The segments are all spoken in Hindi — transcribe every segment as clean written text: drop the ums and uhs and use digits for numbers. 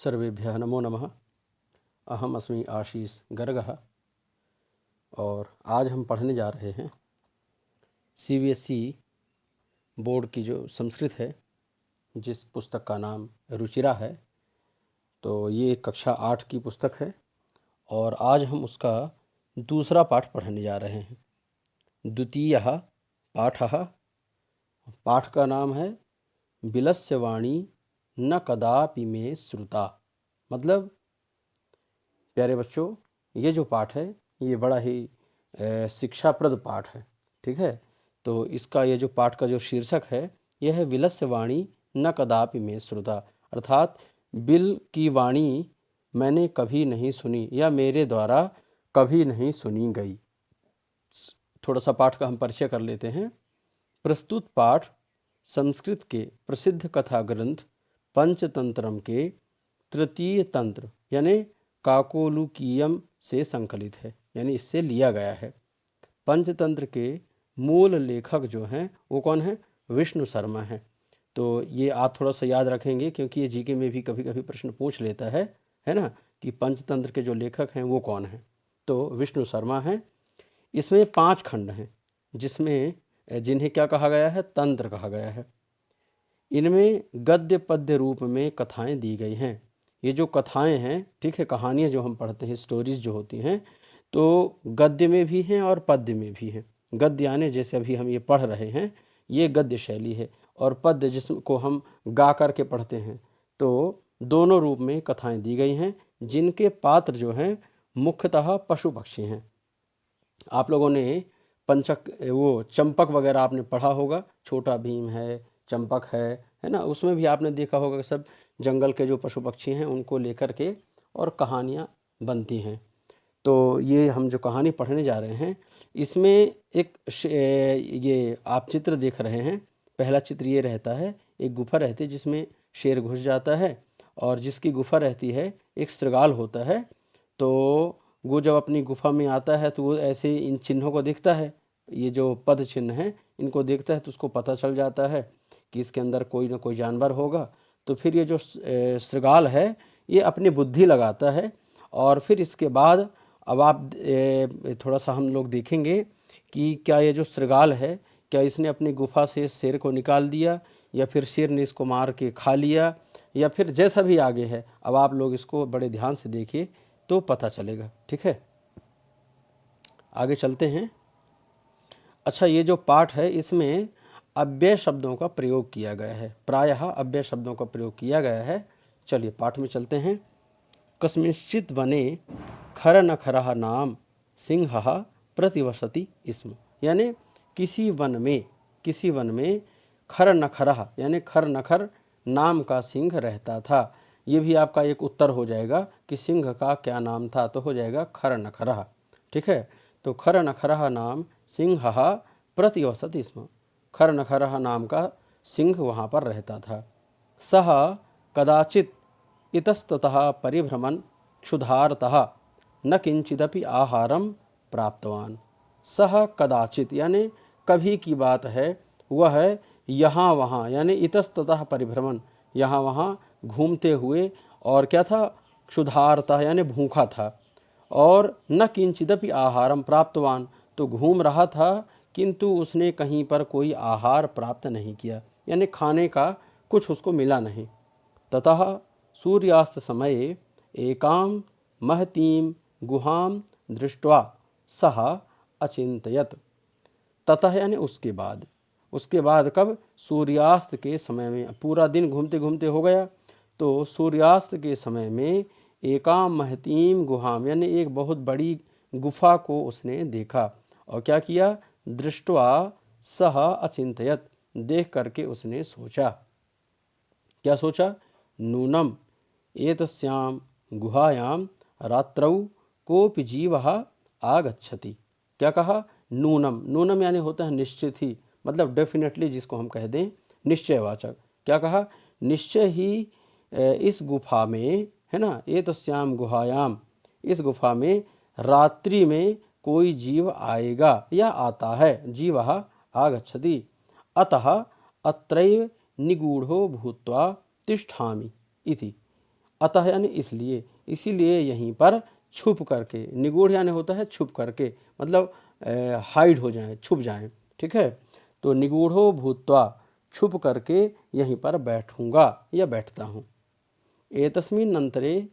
सर्वेभ्यः नमो नमः। अहम अस्मि आशीष गर्गः और आज हम पढ़ने जा रहे हैं सीबीएसई बोर्ड की जो संस्कृत है, जिस पुस्तक का नाम रुचिरा है। तो ये कक्षा 8 की पुस्तक है और आज हम उसका दूसरा पाठ पढ़ने जा रहे हैं। द्वितीयः पाठः, पाठ का नाम है बिलस्य वाणी न कदापि मे श्रुता। मतलब प्यारे बच्चों, ये जो पाठ है ये बड़ा ही शिक्षाप्रद पाठ है। ठीक है, तो इसका ये जो पाठ का जो शीर्षक है यह है विलस्य वाणी न कदापि मे श्रुता, अर्थात बिल की वाणी मैंने कभी नहीं सुनी या मेरे द्वारा कभी नहीं सुनी गई। थोड़ा सा पाठ का हम परिचय कर लेते हैं। प्रस्तुत पाठ संस्कृत के प्रसिद्ध कथा ग्रंथ पंचतंत्रम के तृतीय तंत्र यानी काकोलुकीयम से संकलित है, यानी इससे लिया गया है। पंचतंत्र के मूल लेखक जो हैं वो कौन है? विष्णु शर्मा हैं। तो ये आप थोड़ा सा याद रखेंगे क्योंकि ये जीके में भी कभी कभी प्रश्न पूछ लेता है ना, कि पंचतंत्र के जो लेखक हैं वो कौन हैं। तो विष्णु शर्मा हैं। इसमें 5 खंड हैं जिसमें जिन्हें क्या कहा गया है? तंत्र कहा गया है। इनमें गद्य पद्य रूप में कथाएं दी गई हैं। ये जो कथाएं हैं, ठीक है, कहानियाँ जो हम पढ़ते हैं, स्टोरीज जो होती हैं, तो गद्य में भी हैं और पद्य में भी हैं। गद्य यानी जैसे अभी हम ये पढ़ रहे हैं ये गद्य शैली है, और पद्य जिसको हम गा कर के पढ़ते हैं। तो दोनों रूप में कथाएं दी गई हैं जिनके पात्र जो हैं मुख्यतः पशु पक्षी हैं। आप लोगों ने वो चंपक वगैरह आपने पढ़ा होगा, छोटा भीम है, चंपक है ना, उसमें भी आपने देखा होगा कि सब जंगल के जो पशु पक्षी हैं उनको लेकर के और कहानियाँ बनती हैं। तो ये हम जो कहानी पढ़ने जा रहे हैं इसमें एक ये आप चित्र देख रहे हैं। पहला चित्र ये रहता है, एक गुफा रहती है जिसमें शेर घुस जाता है, और जिसकी गुफा रहती है एक श्रृगाल होता है। तो वो जब अपनी गुफा में आता है तो वो ऐसे इन चिन्हों को देखता है, ये जो पद चिन्ह हैं इनको देखता है, तो उसको पता चल जाता है कि इसके अंदर कोई ना कोई जानवर होगा। तो फिर ये जो श्रृगाल है ये अपनी बुद्धि लगाता है, और फिर इसके बाद अब आप थोड़ा सा हम लोग देखेंगे कि क्या ये जो श्रृगाल है क्या इसने अपनी गुफा से शेर को निकाल दिया, या फिर शेर ने इसको मार के खा लिया, या फिर जैसा भी आगे है। अब आप लोग इसको बड़े ध्यान से देखिए तो पता चलेगा। ठीक है, आगे चलते हैं। अच्छा, ये जो पाठ है इसमें अव्यय शब्दों का प्रयोग किया गया है, प्रायः अव्यय शब्दों का प्रयोग किया गया है। चलिए पाठ में चलते हैं। कस्मिंश्चित् वने खर नखरः नाम सिंहः प्रतिवसति स्म, यानी किसी वन में खर नखरः यानी खर नखर नाम का सिंह रहता था। ये भी आपका एक उत्तर हो जाएगा कि सिंह का क्या नाम था, तो हो जाएगा खर नखरः। ठीक है, तो खर नखरः नाम सिंहः प्रतिवसति स्म, खर नखरः नाम का सिंह वहाँ पर रहता था। सह कदाचित इतस्ततः परिभ्रमन् क्षुधार्तः न किंचिदपि आहारम प्राप्तवान। सह कदाचित यानी कभी की बात है, वह है यहाँ वहाँ, यानी इतस्ततः परिभ्रमण, यहाँ वहाँ घूमते हुए, और क्या था? क्षुधार्तः यानी भूखा था, और न किंचिदपि आहारम प्राप्तवान, तो घूम रहा था किंतु उसने कहीं पर कोई आहार प्राप्त नहीं किया, यानी खाने का कुछ उसको मिला नहीं। ततः सूर्यास्त समये एकां महतीं गुहां दृष्ट्वा सः अचिंतयत। ततः यानी उसके बाद कब? सूर्यास्त के समय में। पूरा दिन घूमते घूमते हो गया, तो सूर्यास्त के समय में एकां महतीं गुहां यानी एक बहुत बड़ी गुफा को उसने देखा, और क्या किया? दृष्ट्वा सः अचिंतयत, देख करके उसने सोचा। क्या सोचा? नूनम एतस्यां गुहायां रात्रौ कोपि जीवः आगच्छति। क्या कहा? नूनम यानी होता है निश्चित ही, मतलब डेफिनेटली, जिसको हम कह दें निश्चयवाचक। क्या कहा? निश्चय ही इस गुफा में, है ना, एतस्यां गुहायां, इस गुफा में रात्रि में कोई जीव आएगा या आता है, जीवः आगच्छति, अतः अत्रैव निगूढ़ो भूत्वा तिष्ठामि इति। अतः यानी इसलिए, इसीलिए यहीं पर छुप करके, निगूढ़ यानी होता है छुप करके, मतलब हाइड हो जाएं, छुप जाएं, ठीक है। तो निगूढ़ो भूत्वा, छुप करके यहीं पर बैठूंगा या बैठता हूँ। एतस्मिन् अंतरे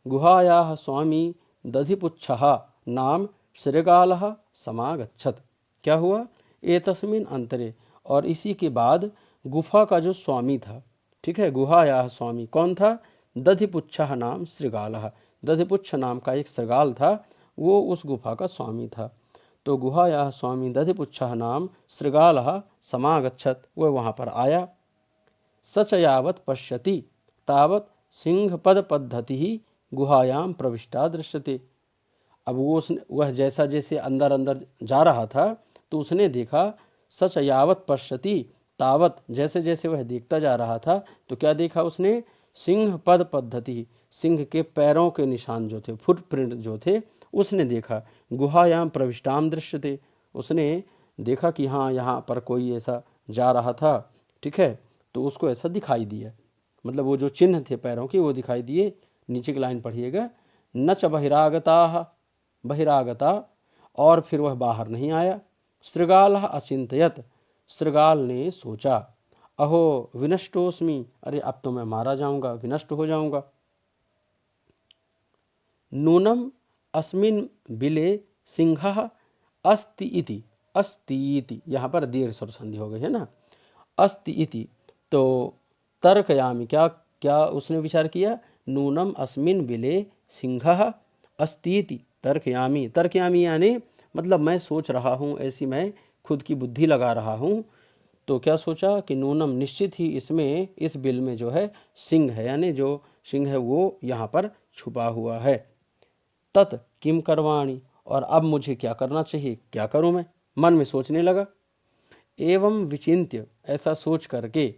गुहायाः स्वामी दधिपुच्छः नाम श्रृगालः समागच्छत्। क्या हुआ? एतस्मिन् अंतरे, और इसी के बाद गुफा का जो स्वामी था, ठीक है, गुहायाः स्वामी कौन था? दधिपुच्छः नाम श्रृगालः, दधिपुच्छ नाम का एक श्रृगाल था, वो उस गुफा का स्वामी था। तो गुहायाः स्वामी दधिपुच्छः नाम श्रृगालः समागच्छत्, वह वहाँ पर आया। सच यावत् पश्यति तावत् सिंहपद पद्धति ही गुहायाम प्रविष्टा दृश्यते। अब वह जैसा जैसे अंदर अंदर जा रहा था तो उसने देखा, सच यावत् पश्यति तावत, जैसे जैसे वह देखता जा रहा था तो क्या देखा उसने? सिंह पद पद्धति, सिंह के पैरों के निशान जो थे, फुटप्रिंट जो थे, उसने देखा। गुहायाम प्रविष्टाम दृश्यते, उसने देखा कि हाँ यहाँ पर कोई ऐसा जा रहा था, ठीक है, तो उसको ऐसा दिखाई दिया, मतलब वो जो चिन्ह थे पैरों के वो दिखाई दिए। नीचे की लाइन पढ़िएगा, न च बहिरागता, बहिरागता, और फिर वह बाहर नहीं आया। श्रृगाल अचिंतयत, श्रृगाल ने सोचा, अहो विनष्टोस्मि, अरे अब तो मैं मारा जाऊंगा, विनष्ट हो जाऊंगा। नूनम अस्मिन बिले सिंहः अस्ति इति, अस्ति इति, यहाँ पर दीर्घ स्वर संधि हो गई है ना, अस्ति इति। तो तर्कयामि, क्या क्या उसने विचार किया? नूनम अस्मिन बिले सिंहः अस्ति इति तर्कयामि, तर्कयामि यानी मतलब मैं सोच रहा हूँ, ऐसी मैं खुद की बुद्धि लगा रहा हूँ। तो क्या सोचा कि नूनम, निश्चित ही इसमें, इस बिल में जो है सिंह है, यानी जो सिंह है वो यहाँ पर छुपा हुआ है। तत् किम करवाणी, और अब मुझे क्या करना चाहिए, क्या करूँ मैं? मन में सोचने लगा। एवं विचिन्त्य, ऐसा सोच करके,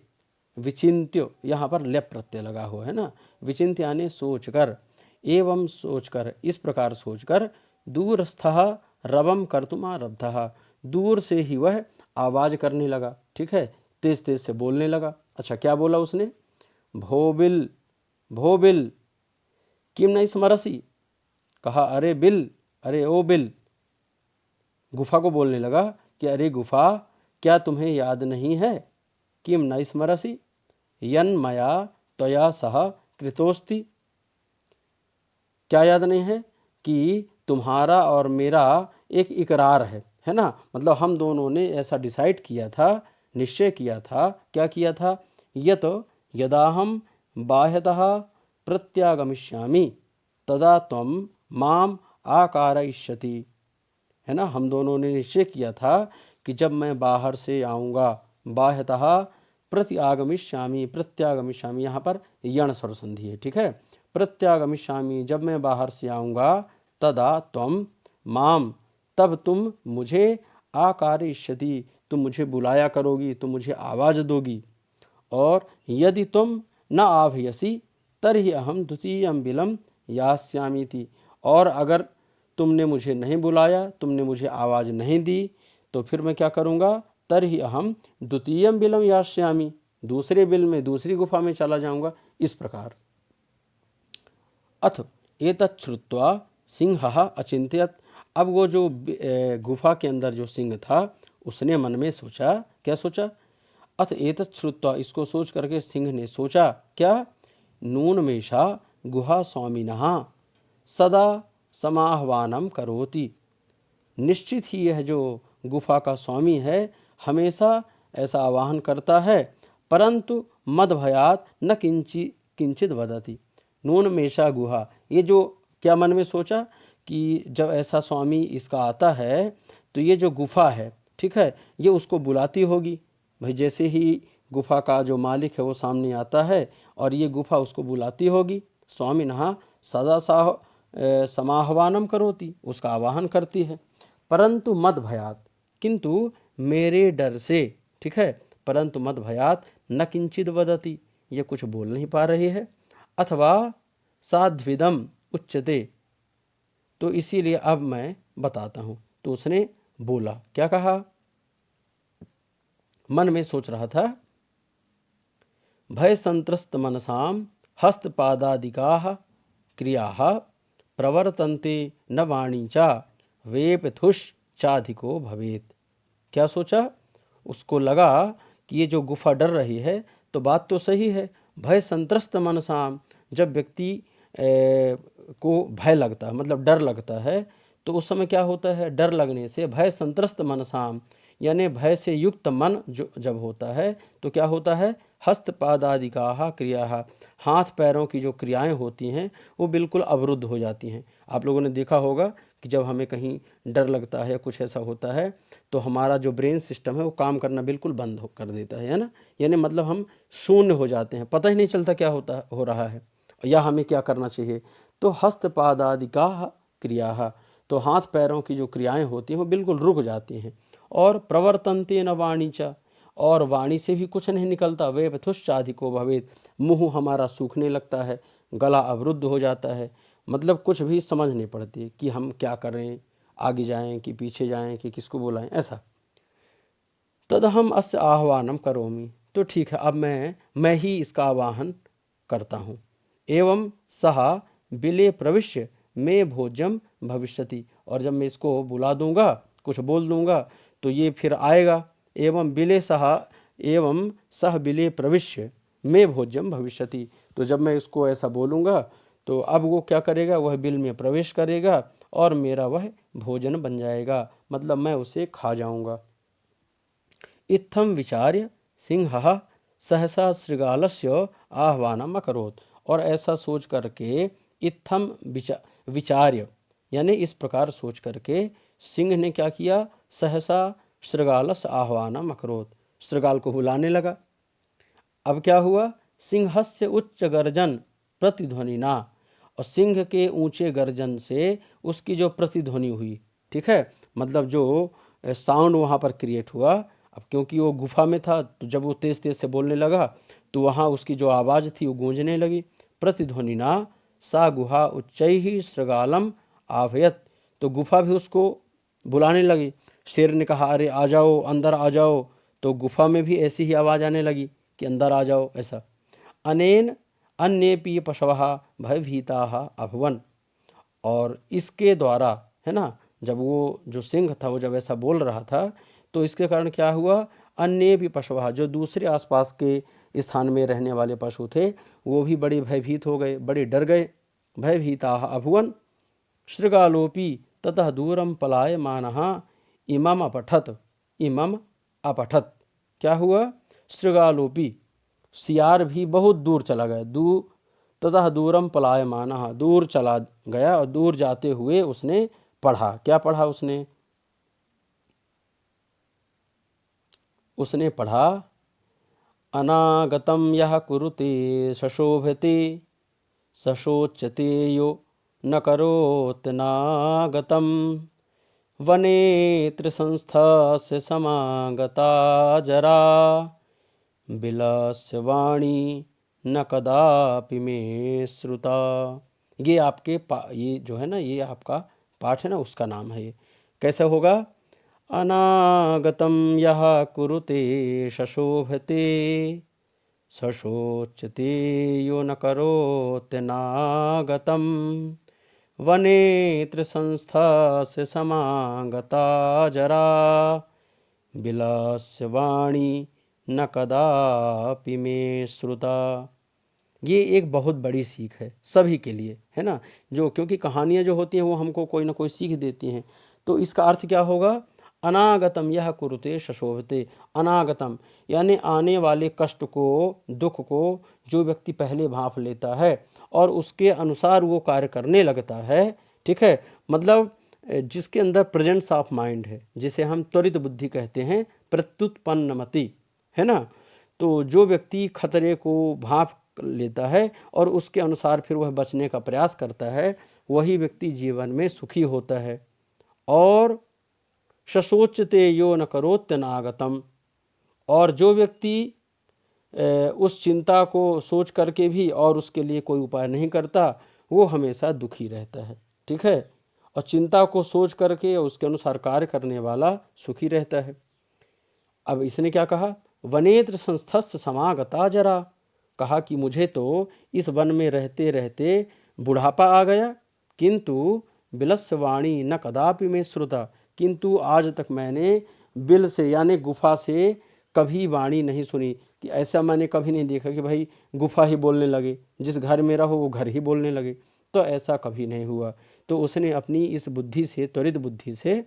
विचिन्त्य यहाँ पर लेप प्रत्यय लगा हुआ है ना, विचिन्त्य यानी सोचकर, एवं सोचकर, इस प्रकार सोचकर, दूरस्थः रवम कर्तुमारब्धः, दूर से ही वह आवाज करने लगा, ठीक है, तेज तेज से बोलने लगा। अच्छा, क्या बोला उसने? भोबिल, भोबिल, किम नहीं स्मरसी, कहा अरे बिल, अरे ओ बिल, गुफा को बोलने लगा कि अरे गुफा, क्या तुम्हें याद नहीं है? किम न स्मरसी यन मया त्वया सह कृतोस्ति, क्या याद नहीं है? कि तुम्हारा और मेरा एक इकरार है ना, मतलब हम दोनों ने ऐसा डिसाइड किया था, निश्चय किया था। क्या किया था? यत यदाहम बाह्यतः प्रत्यागमिष्यामि तदा त्वं माम आकारयिष्यति, है ना, हम दोनों ने निश्चय किया था कि जब मैं बाहर से आऊँगा, बाह्यतः प्रत्यागमिष्यामि, प्रत्यागमिष्यामि यहाँ पर यण स्वर संधि है, ठीक है, प्रत्यागमिष्यामि, जब मैं बाहर से आऊँगा, तदा त्वं माम, तब तुम मुझे आकारयिष्यति, तुम मुझे बुलाया करोगी, तुम मुझे आवाज़ दोगी। और यदि तुम न आभयसी तर्हि अहम द्वितीयं बिलं यास्यामीति, और अगर तुमने मुझे नहीं बुलाया, तुमने मुझे आवाज़ नहीं दी, तो फिर मैं क्या करूँगा? तर्हि अहम द्वितीयं बिलं यास्यामि, दूसरे बिल में, दूसरी गुफा में चला जाऊँगा। इस प्रकार अथ एतत् श्रुत्वा सिंहः अचिंत्यत, अब वो जो गुफा के अंदर जो सिंह था उसने मन में सोचा, क्या सोचा? अथ एतत् श्रुत्वा, इसको सोच करके सिंह ने सोचा, क्या? नूनमेषा गुहा स्वामिनः सदा समाह्वानम करोति, निश्चित ही यह जो गुफा का स्वामी है हमेशा ऐसा आवाहन करता है, परंतु मद भयात न किंचित वदति। नूनमेषा गुहा, ये जो क्या मन में सोचा कि जब ऐसा स्वामी इसका आता है तो ये जो गुफा है, ठीक है, ये उसको बुलाती होगी। भाई जैसे ही गुफा का जो मालिक है वो सामने आता है और ये गुफा उसको बुलाती होगी। स्वामिनः सदा समाह्वानम करोति, उसका आवाहन करती है। परंतु मद भयात, किंतु मेरे डर से, ठीक है, परंतु मद भयात न किंचित वदति, ये कुछ बोल नहीं पा रही है। अथवा साध्विदम उच्यते, तो इसीलिए अब मैं बताता हूँ। तो उसने बोला, क्या कहा? मन में सोच रहा था, भय संत्रस्त मनसाम हस्तपादादिकाः क्रियाः प्रवर्तन्ते न वाणी च वेपथुश्चाधिको भवेत्। क्या सोचा? उसको लगा कि ये जो गुफा डर रही है, तो बात तो सही है। भय संत्रस्त मनसाम, जब व्यक्ति को भय लगता है, मतलब डर लगता है, तो उस समय क्या होता है? डर लगने से भय संत्रस्त मनसाम, यानी भय से युक्त मन जो जब होता है तो क्या होता है? हस्तपादादिकाः क्रियाः, हाथ पैरों की जो क्रियाएं होती हैं वो बिल्कुल अवरुद्ध हो जाती हैं। आप लोगों ने देखा होगा कि जब हमें कहीं डर लगता है या कुछ ऐसा होता है तो हमारा जो ब्रेन सिस्टम है वो काम करना बिल्कुल बंद कर देता है ना। यानी मतलब हम शून्य हो जाते हैं, पता ही नहीं चलता क्या हो रहा है या हमें क्या करना चाहिए। तो हस्तपादादिकाः क्रियाः, तो हाथ पैरों की जो क्रियाएं होती हैं वो बिल्कुल रुक जाती हैं। और प्रवर्तन्ते न वाणी च, और वाणी से भी कुछ नहीं निकलता। वेपथुश्चाधिको भवेत्, मुंह हमारा सूखने लगता है, गला अवरुद्ध हो जाता है, मतलब कुछ भी समझ नहीं पड़ती कि हम क्या करें, आगे जाएं कि पीछे जाएं कि किसको बुलाएं, ऐसा। तदहम अस्य आह्वानम करोमि, तो ठीक है, अब मैं ही इसका आवाहन करता हूँ। एवं सहा बिले प्रविश्य में भोजम भविष्यति, और जब मैं इसको बुला दूंगा, कुछ बोल दूंगा, तो ये फिर आएगा। एवं सह बिले प्रविश्य में भोज्यम भविष्यति, तो जब मैं इसको ऐसा बोलूँगा तो अब वो क्या करेगा? वह बिल में प्रवेश करेगा और मेरा वह भोजन बन जाएगा, मतलब मैं उसे खा जाऊँगा। इत्थम विचार्य सिंहः सहसा शृगालस्य आह्वानम अकरोत्, और ऐसा सोच करके इत्थम विचार्य, यानी इस प्रकार सोच करके सिंह ने क्या किया? सहसा शृगालस्य आह्वानम अकरोत्, शृगाल को बुलाने लगा। अब क्या हुआ? सिंहस्य उच्च गर्जन प्रतिध्वनिना, और सिंह के ऊंचे गर्जन से उसकी जो प्रतिध्वनि हुई, ठीक है, मतलब जो साउंड वहाँ पर क्रिएट हुआ। अब क्योंकि वो गुफा में था तो जब वो तेज तेज से बोलने लगा तो वहाँ उसकी जो आवाज़ थी वो गूंजने लगी। प्रतिध्वनिना सा गुहा उच्चैः शृगालम आभयत, तो गुफा भी उसको बुलाने लगी। शेर ने कहा, अरे आ जाओ, अंदर आ जाओ, तो गुफा में भी ऐसी ही आवाज़ आने लगी कि अंदर आ जाओ, ऐसा। अनेन अन्येपि पशवः भयभीताः अभवन्, और इसके द्वारा, है ना, जब वो जो सिंह था वो जब ऐसा बोल रहा था तो इसके कारण क्या हुआ? अन्य भी पशुः, जो दूसरे आसपास के स्थान में रहने वाले पशु थे वो भी बड़े भयभीत हो गए, बड़े डर गए। भयभीताः अभवन् शृगालोपि ततः दूरम पलायमानः इमम अपठत्। क्या हुआ? शृगालोपि, सियार भी बहुत दूर चला गया। ततः दूरम पलायमानः, दूर चला गया, और दूर जाते हुए उसने पढ़ा। क्या पढ़ा उसने? उसने पढ़ा, अनागतम यः कुरुते शशोभते सशोच्यते यो न करोत्यनागतम वने त्रिसंस्थस्य समागता जरा बिलस्य वाणी न कदापि मे श्रुता। ये आपके ये जो है ना, ये आपका पाठ है ना, उसका नाम है। ये कैसे होगा? अनागतम यः कुरुते शशोभते सशोच्यते यो न करोत्यनागतम वने त्रिसंस्थस्य समागता जरा बिलस्य वाणी न कदापि मे श्रुता। ये एक बहुत बड़ी सीख है सभी के लिए, है ना, जो क्योंकि कहानियाँ जो होती हैं वो हमको कोई ना कोई सीख देती हैं। तो इसका अर्थ क्या होगा? अनागतम यह कुरुते शशोभते, अनागतम यानी आने वाले कष्ट को, दुख को जो व्यक्ति पहले भांप लेता है और उसके अनुसार वो कार्य करने लगता है, ठीक है, मतलब जिसके अंदर प्रेजेंस ऑफ माइंड है, जिसे हम त्वरित बुद्धि कहते हैं, प्रत्युत्पन्नमति, है ना। तो जो व्यक्ति खतरे को भांप लेता है और उसके अनुसार फिर वह बचने का प्रयास करता है, वही व्यक्ति जीवन में सुखी होता है। और शशोच्यते यो न करोत्यनागतम, और जो व्यक्ति उस चिंता को सोच करके भी और उसके लिए कोई उपाय नहीं करता, वो हमेशा दुखी रहता है, ठीक है। और चिंता को सोच करके उसके अनुसार कार्य करने वाला सुखी रहता है। अब इसने क्या कहा? वनेत्र संस्थस्थ समागता जरा, कहा कि मुझे तो इस वन में रहते रहते बुढ़ापा आ गया, किंतु बिलस्वाणी न कदापि में श्रुता, किंतु आज तक मैंने बिल से यानी गुफा से कभी वाणी नहीं सुनी। कि ऐसा मैंने कभी नहीं देखा कि भाई गुफा ही बोलने लगे, जिस घर में रहो वो घर ही बोलने लगे, तो ऐसा कभी नहीं हुआ। तो उसने अपनी इस बुद्धि से, त्वरित बुद्धि से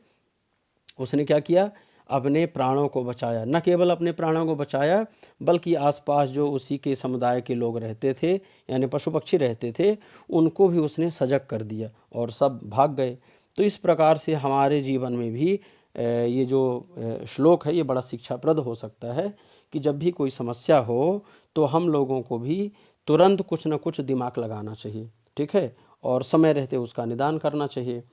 उसने क्या किया, अपने प्राणों को बचाया। न केवल अपने प्राणों को बचाया बल्कि आसपास जो उसी के समुदाय के लोग रहते थे यानी पशु पक्षी रहते थे, उनको भी उसने सजग कर दिया और सब भाग गए। तो इस प्रकार से हमारे जीवन में भी ये जो श्लोक है ये बड़ा शिक्षाप्रद हो सकता है कि जब भी कोई समस्या हो तो हम लोगों को भी तुरंत कुछ न कुछ दिमाग लगाना चाहिए, ठीक है, और समय रहते उसका निदान करना चाहिए।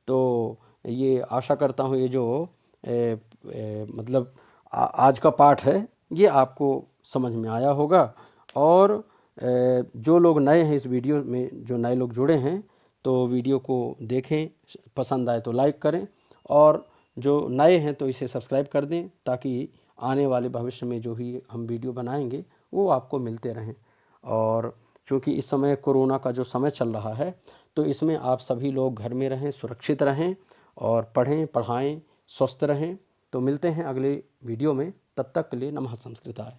तो ये आशा करता हूँ ये जो मतलब आज का पाठ है ये आपको समझ में आया होगा। और जो लोग नए हैं इस वीडियो में, जो नए लोग जुड़े हैं, तो वीडियो को देखें, पसंद आए तो लाइक करें, और जो नए हैं तो इसे सब्सक्राइब कर दें ताकि आने वाले भविष्य में जो भी हम वीडियो बनाएंगे वो आपको मिलते रहें। और चूँकि इस समय कोरोना का जो समय चल रहा है तो इसमें आप सभी लोग घर में रहें, सुरक्षित रहें और पढ़ें, पढ़ाएं, स्वस्थ रहें। तो मिलते हैं अगले वीडियो में, तब तक के लिए नमः संस्कृताय।